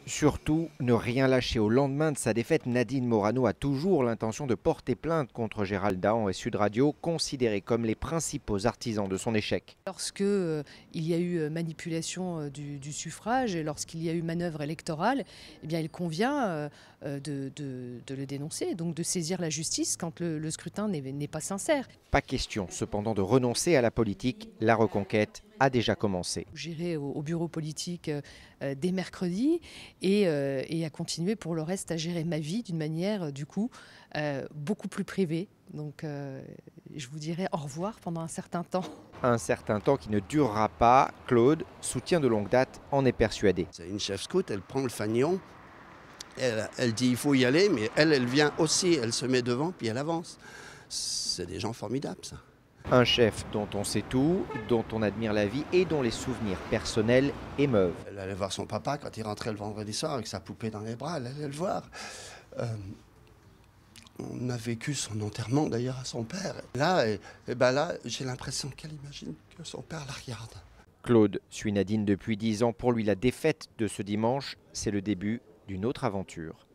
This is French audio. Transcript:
Surtout, ne rien lâcher. Au lendemain de sa défaite, Nadine Morano a toujours l'intention de porter plainte contre Gérald Dahan et Sud Radio, considérés comme les principaux artisans de son échec. Lorsque il y a eu manipulation du suffrage et lorsqu'il y a eu manœuvre électorale, eh bien, il convient de le dénoncer, donc de saisir la justice quand le scrutin n'est pas sincère. Pas question cependant de renoncer à la politique, la reconquête a déjà commencé. J'irai au bureau politique dès mercredi et à continuer pour le reste à gérer ma vie d'une manière du coup beaucoup plus privée. Donc je vous dirai au revoir pendant un certain temps. Un certain temps qui ne durera pas, Claude, soutien de longue date, en est persuadé. C'est une chef scout, elle prend le fanion, elle dit il faut y aller, mais elle vient aussi, elle se met devant puis elle avance. C'est des gens formidables ça. Un chef dont on sait tout, dont on admire la vie et dont les souvenirs personnels émeuvent. Elle allait voir son papa quand il rentrait le vendredi soir avec sa poupée dans les bras, elle allait le voir. On a vécu son enterrement d'ailleurs à son père. Là, là j'ai l'impression qu'elle imagine que son père la regarde. Claude suit Nadine depuis 10 ans. Pour lui, la défaite de ce dimanche, c'est le début d'une autre aventure.